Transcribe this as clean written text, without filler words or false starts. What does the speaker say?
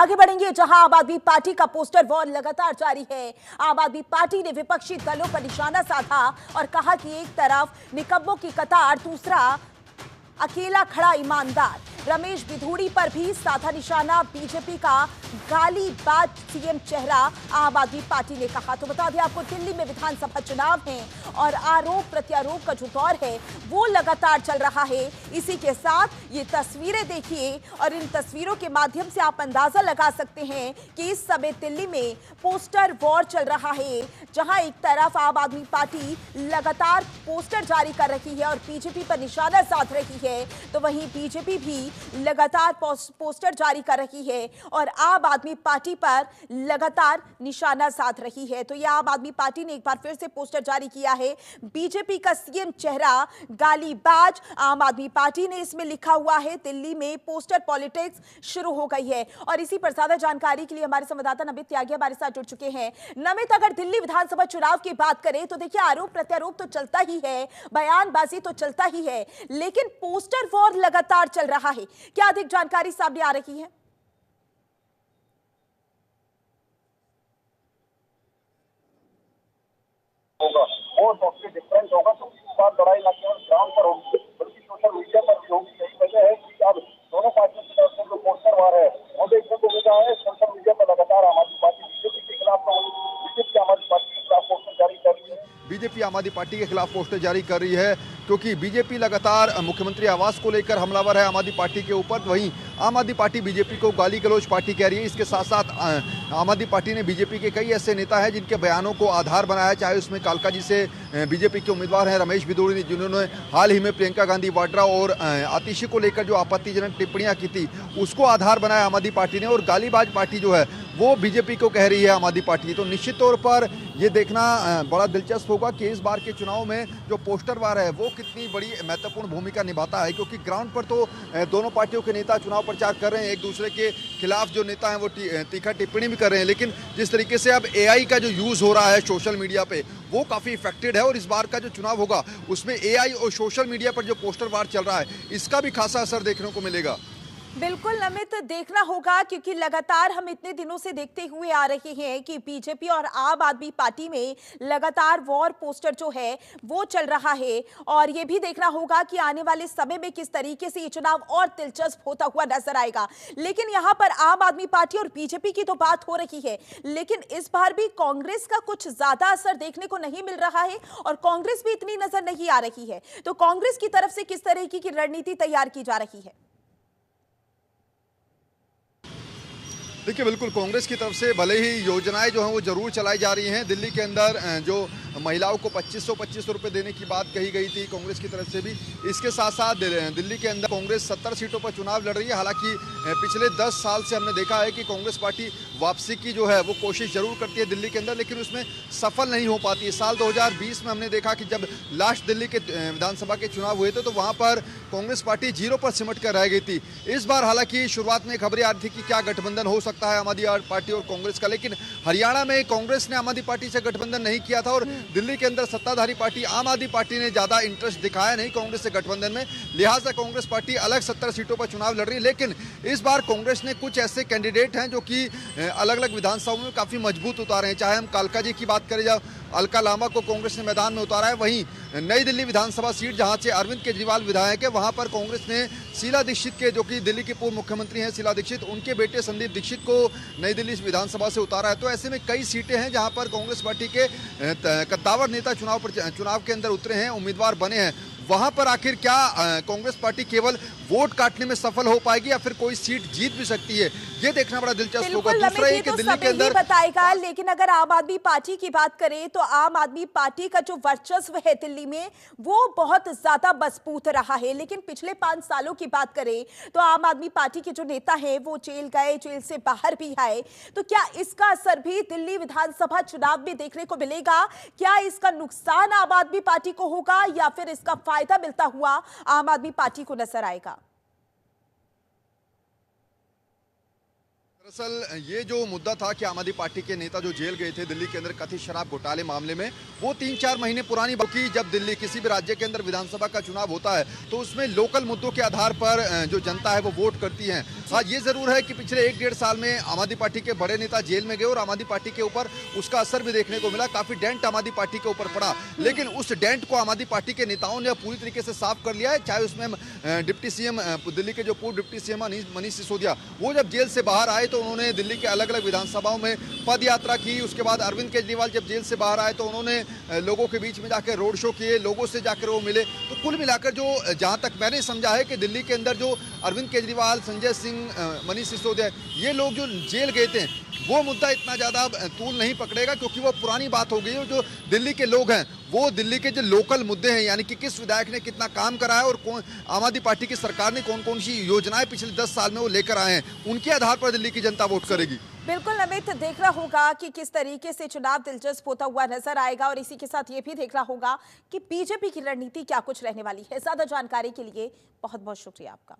आगे बढ़ेंगे जहां आम आदमी पार्टी का पोस्टर वॉर लगातार जारी है। आम आदमी पार्टी ने विपक्षी दलों पर निशाना साधा और कहा कि एक तरफ निकम्मों की कतार, दूसरा अकेला खड़ा ईमानदार। रमेश बिधूड़ी पर भी साधा निशाना। बीजेपी का गालीबाज सीएम चेहरा, आम आदमी पार्टी ने कहा। तो बता दें आपको, दिल्ली में विधानसभा चुनाव हैं और आरोप प्रत्यारोप का जो दौर है वो लगातार चल रहा है। इसी के साथ ये तस्वीरें देखिए और इन तस्वीरों के माध्यम से आप अंदाजा लगा सकते हैं कि इस समय दिल्ली में पोस्टर वॉर चल रहा है, जहां एक तरफ आम आदमी पार्टी लगातार पोस्टर जारी कर रही है और बीजेपी पर निशाना साध रही है, तो वहीं बीजेपी भी लगातार पोस्टर जारी कर रही है और आम आदमी पार्टी पर लगातार निशाना साध रही है। तो यह आम आदमी पार्टी ने एक बार फिर से पोस्टर जारी किया है। बीजेपी का सीएम चेहरा गालीबाज, आम आदमी पार्टी ने इसमें लिखा हुआ है। दिल्ली में पोस्टर पॉलिटिक्स शुरू हो गई है और इसी पर ज्यादा जानकारी के लिए हमारे संवाददाता नमित त्यागी हमारे साथ जुड़ चुके हैं। नमित, अगर दिल्ली विधानसभा चुनाव की बात करें तो देखिए, आरोप प्रत्यारोप तो चलता ही है, बयानबाजी तो चलता ही है, लेकिन पोस्टर वॉर लगातार चल रहा है। क्या अधिक जानकारी सामने आ रही है? होगा वो सबसे डिफरेंस होगा, तो इस बार लड़ाई न केवल ग्राउंड पर होगी बल्कि सोशल मीडिया पर भी होगी। यही वजह है कि अब दोनों पार्टियों की तरफ से जो पोस्टर वार है वो देखने को मिल रहा है। सोशल मीडिया पर लगातार आम आदमी पार्टी बीजेपी के खिलाफ बीजेपी आम आदमी पार्टी के खिलाफ पोस्टर जारी कर रही है। बीजेपी आम आदमी पार्टी के खिलाफ पोस्टर जारी कर रही है क्योंकि बीजेपी लगातार मुख्यमंत्री आवास को लेकर हमलावर है आम आदमी पार्टी के ऊपर। वहीं आम आदमी पार्टी बीजेपी को गाली गलौज पार्टी कह रही है। इसके साथ साथ आम आदमी पार्टी ने बीजेपी के कई ऐसे नेता हैं जिनके बयानों को आधार बनाया, चाहे उसमें कालका जी से बीजेपी के उम्मीदवार हैं रमेश बिधूड़ी ने, जिन्होंने हाल ही में प्रियंका गांधी वाड्रा और आतिशी को लेकर जो आपत्तिजनक टिप्पणियां की थी उसको आधार बनाया आम आदमी पार्टी ने। और गालीबाज पार्टी जो है वो बीजेपी को कह रही है आम आदमी पार्टी। तो निश्चित तौर पर ये देखना बड़ा दिलचस्प होगा कि इस बार के चुनाव में जो पोस्टर वार है वो कितनी बड़ी महत्वपूर्ण भूमिका निभाता है, क्योंकि ग्राउंड पर तो दोनों पार्टियों के नेता चुनाव प्रचार कर रहे हैं, एक दूसरे के खिलाफ जो नेता हैं वो तीखा टिप्पणी भी कर रहे हैं। लेकिन जिस तरीके से अब एआई का जो यूज़ हो रहा है सोशल मीडिया पे वो काफ़ी इफेक्टेड है और इस बार का जो चुनाव होगा उसमें एआई और सोशल मीडिया पर जो पोस्टर वार चल रहा है इसका भी खासा असर देखने को मिलेगा। बिल्कुल नमित, देखना होगा क्योंकि लगातार हम इतने दिनों से देखते हुए आ रहे हैं कि बीजेपी और आम आदमी पार्टी में लगातार वॉर पोस्टर जो है वो चल रहा है और ये भी देखना होगा कि आने वाले समय में किस तरीके से ये चुनाव और दिलचस्प होता हुआ नजर आएगा। लेकिन यहाँ पर आम आदमी पार्टी और बीजेपी की तो बात हो रही है, लेकिन इस बार भी कांग्रेस का कुछ ज्यादा असर देखने को नहीं मिल रहा है और कांग्रेस भी इतनी नजर नहीं आ रही है। तो कांग्रेस की तरफ से किस तरीके की रणनीति तैयार की जा रही है? देखिए, बिल्कुल कांग्रेस की तरफ से भले ही योजनाएं जो हैं वो जरूर चलाई जा रही हैं। दिल्ली के अंदर जो महिलाओं को 2500 रुपए देने की बात कही गई थी कांग्रेस की तरफ से भी, इसके साथ साथ दिल्ली के अंदर कांग्रेस 70 सीटों पर चुनाव लड़ रही है। हालांकि पिछले 10 साल से हमने देखा है कि कांग्रेस पार्टी वापसी की जो है वो कोशिश जरूर करती है दिल्ली के अंदर, लेकिन उसमें सफल नहीं हो पाती है। साल 2020 में हमने देखा कि जब लास्ट दिल्ली के विधानसभा के चुनाव हुए थे तो वहाँ पर कांग्रेस पार्टी 0 पर सिमट कर रह गई थी। इस बार हालांकि शुरुआत में खबरें आ रही थी कि क्या गठबंधन हो सकता है आम आदमी पार्टी और कांग्रेस का, लेकिन हरियाणा में कांग्रेस ने आम आदमी पार्टी से गठबंधन नहीं किया था और दिल्ली के अंदर सत्ताधारी पार्टी आम आदमी पार्टी ने ज्यादा इंटरेस्ट दिखाया नहीं कांग्रेस से गठबंधन में, लिहाजा कांग्रेस पार्टी अलग 70 सीटों पर चुनाव लड़ रही है। लेकिन इस बार कांग्रेस ने कुछ ऐसे कैंडिडेट हैं जो कि अलग अलग विधानसभाओं में काफी मजबूत उतारे हैं। चाहे हम कालका जी की बात करें, अलका लामा को कांग्रेस ने मैदान में उतारा है। वहीं नई दिल्ली विधानसभा सीट जहां से अरविंद केजरीवाल विधायक है वहां पर कांग्रेस ने शीला दीक्षित के, जो कि दिल्ली की पूर्व मुख्यमंत्री हैं शीला दीक्षित, उनके बेटे संदीप दीक्षित को नई दिल्ली विधानसभा से उतारा है। तो ऐसे में कई सीटें हैं जहां पर कांग्रेस पार्टी के कद्दावर नेता चुनाव के अंदर उतरे हैं, उम्मीदवार बने हैं। वहां पर आखिर क्या कांग्रेस पार्टी केवल वोट काटने में सफल हो पाएगी या फिर कोई सीट जीत भी सकती है, ये देखना बड़ा दिलचस्प होगा। दूसरा ये कि दिल्ली के अंदर बताएगा, लेकिन अगर आम आदमी पार्टी की बात करें तो आम आदमी पार्टी का जो वर्चस्व है दिल्ली में वो बहुत ज्यादा मजबूत रहा है। लेकिन पिछले 5 सालों की बात करें तो आम आदमी पार्टी के जो नेता हैं वो जेल गए, जेल से बाहर भी आए। तो क्या इसका असर भी दिल्ली विधानसभा चुनाव में देखने को मिलेगा? क्या इसका नुकसान आम आदमी पार्टी को होगा या फिर इसका फायदा मिलता हुआ आम आदमी पार्टी को नजर आएगा? दरअसल ये जो मुद्दा था कि आम आदमी पार्टी के नेता जो जेल गए थे दिल्ली के अंदर कथित शराब घोटाले मामले में, वो 3-4 महीने पुरानी बात की। जब दिल्ली किसी भी राज्य के अंदर विधानसभा का चुनाव होता है तो उसमें लोकल मुद्दों के आधार पर जो जनता है वो वोट करती है। हाँ, ये जरूर है कि पिछले 1-1.5 साल में आम आदमी पार्टी के बड़े नेता जेल में गए और आम आदमी पार्टी के ऊपर उसका असर भी देखने को मिला। काफी डेंट आम आदमी पार्टी के ऊपर पड़ा, लेकिन उस डेंट को आम आदमी पार्टी के नेताओं ने पूरी तरीके से साफ कर लिया है। चाहे उसमें डिप्टी सीएम दिल्ली के जो पूर्व डिप्टी सीएम मनीष सिसोदिया, वो जब जेल से बाहर आए तो उन्होंने दिल्ली के अलग अलग विधानसभाओं में पद यात्रा की। उसके बाद अरविंद केजरीवाल जब जेल से बाहर आए तो उन्होंने लोगों के बीच में जाकर रोड शो किए, लोगों से जाकर वो मिले। तो कुल मिलाकर जो जहां तक मैंने समझा है कि दिल्ली के अंदर जो अरविंद केजरीवाल, संजय सिंह, मनीष सिसोदिया, ये लोग जो जेल गए थे, वो मुद्दा इतना ज्यादा तूल नहीं पकड़ेगा, क्योंकि वो पुरानी बात हो गई है। जो दिल्ली के लोग हैं वो दिल्ली के जो लोकल मुद्दे हैं, यानी कि किस विधायक ने कितना काम करा है और कौन आम आदमी पार्टी की सरकार ने कौन कौन सी योजनाएं पिछले 10 साल में वो लेकर आए हैं, उनके आधार पर दिल्ली की जनता वोट करेगी। बिल्कुल अमित, देखना होगा कि किस तरीके से चुनाव दिलचस्प होता हुआ नजर आएगा और इसी के साथ ये भी देखना होगा कि बीजेपी की रणनीति क्या कुछ रहने वाली है। ज्यादा जानकारी के लिए बहुत बहुत शुक्रिया आपका।